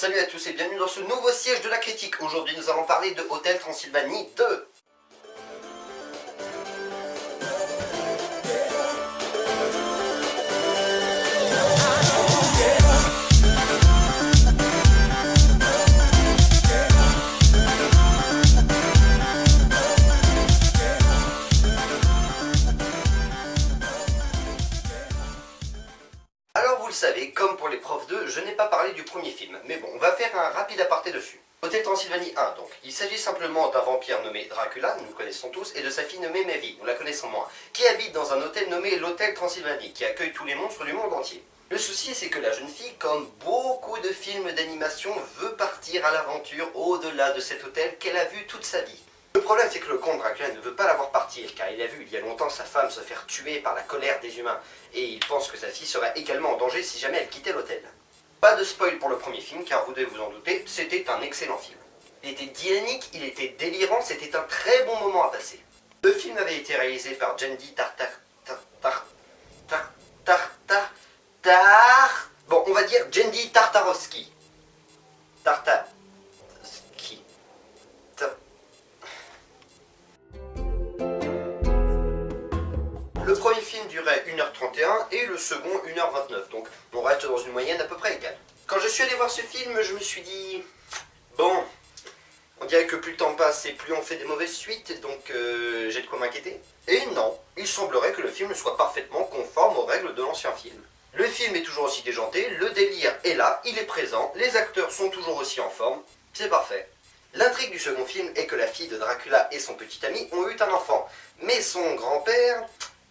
Salut à tous et bienvenue dans ce nouveau siège de la critique. Aujourd'hui nous allons parler de Hôtel Transylvanie 2. Alors vous le savez, comme pour les profs 2, je n'ai pas parlé du premier film, mais bon, on va faire un rapide aparté dessus. Hôtel Transylvanie 1 donc, il s'agit simplement d'un vampire nommé Dracula, nous le connaissons tous, et de sa fille nommée Maevy, nous la connaissons moins, qui habite dans un hôtel nommé l'Hôtel Transylvanie, qui accueille tous les monstres du monde entier. Le souci c'est que la jeune fille, comme beaucoup de films d'animation, veut partir à l'aventure au-delà de cet hôtel qu'elle a vu toute sa vie. Le problème c'est que le comte Dracula ne veut pas la voir partir, car il a vu il y a longtemps sa femme se faire tuer par la colère des humains, et il pense que sa fille serait également en danger si jamais elle quittait l'hôtel. Pas de spoil pour le premier film, car vous devez vous en douter, c'était un excellent film. Il était dynamique, il était délirant, c'était un très bon moment à passer. Le film avait été réalisé par Genndy Bon, on va dire Genndy Tartakovsky. Le premier film durait 1h31 et le second 1h29, donc on reste dans une moyenne à peu près égale. Quand je suis allé voir ce film, je me suis dit... Bon, on dirait que plus le temps passe et plus on fait des mauvaises suites, donc j'ai de quoi m'inquiéter. Et non, il semblerait que le film soit parfaitement conforme aux règles de l'ancien film. Le film est toujours aussi déjanté, le délire est là, il est présent, les acteurs sont toujours aussi en forme, c'est parfait. L'intrigue du second film est que la fille de Dracula et son petit ami ont eu un enfant, mais son grand-père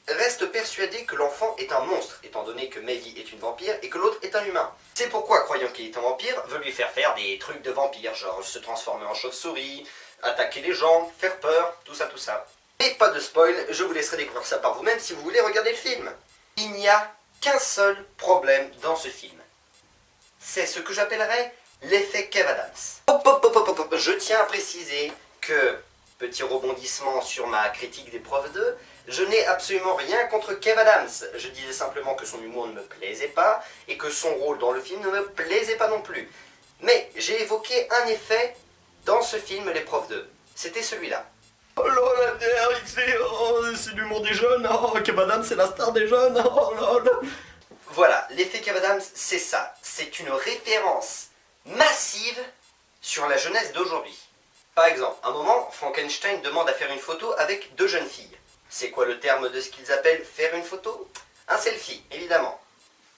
reste persuadé que l'enfant est un monstre, étant donné que Maevy est une vampire et que l'autre est un humain. C'est pourquoi, croyant qu'il est un vampire, veut lui faire faire des trucs de vampire, genre se transformer en chauve-souris, attaquer les gens, faire peur, tout ça, tout ça. Et pas de spoil, je vous laisserai découvrir ça par vous-même si vous voulez regarder le film. Il n'y a qu'un seul problème dans ce film. C'est ce que j'appellerais l'effet Kev Adams. Je tiens à préciser que, petit rebondissement sur ma critique des profs 2, je n'ai absolument rien contre Kev Adams. Je disais simplement que son humour ne me plaisait pas et que son rôle dans le film ne me plaisait pas non plus. Mais j'ai évoqué un effet dans ce film Les profs 2. C'était celui-là. Oh là là, c'est l'humour des jeunes, oh, Kev Adams c'est la star des jeunes, oh là là. Voilà, l'effet Kev Adams, c'est ça. C'est une référence massive sur la jeunesse d'aujourd'hui. Par exemple, à un moment, Frankenstein demande à faire une photo avec deux jeunes filles. C'est quoi le terme de ce qu'ils appellent faire une photo? Un selfie, évidemment.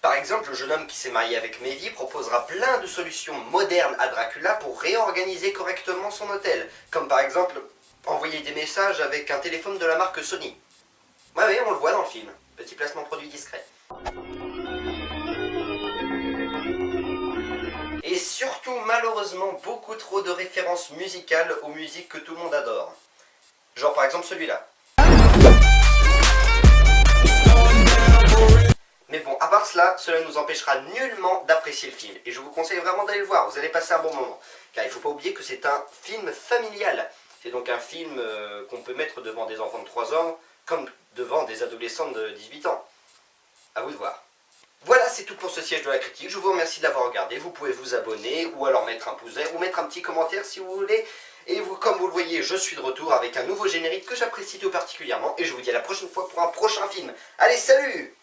Par exemple, le jeune homme qui s'est marié avec Maevy proposera plein de solutions modernes à Dracula pour réorganiser correctement son hôtel. Comme par exemple, envoyer des messages avec un téléphone de la marque Sony. Ouais, oui, on le voit dans le film. Petit placement produit discret. Et surtout, malheureusement, beaucoup trop de références musicales aux musiques que tout le monde adore. Genre par exemple celui-là. Mais bon, à part cela, cela nous empêchera nullement d'apprécier le film. Et je vous conseille vraiment d'aller le voir, vous allez passer un bon moment. Car il ne faut pas oublier que c'est un film familial. C'est donc un film qu'on peut mettre devant des enfants de 3 ans, comme devant des adolescents de 18 ans. À vous de voir. Voilà, c'est tout pour ce siège de la critique. Je vous remercie de l'avoir regardé. Vous pouvez vous abonner, ou alors mettre un pouce vert, ou mettre un petit commentaire si vous voulez. Et vous, comme vous le voyez, je suis de retour avec un nouveau générique que j'apprécie tout particulièrement. Et je vous dis à la prochaine fois pour un prochain film. Allez, salut!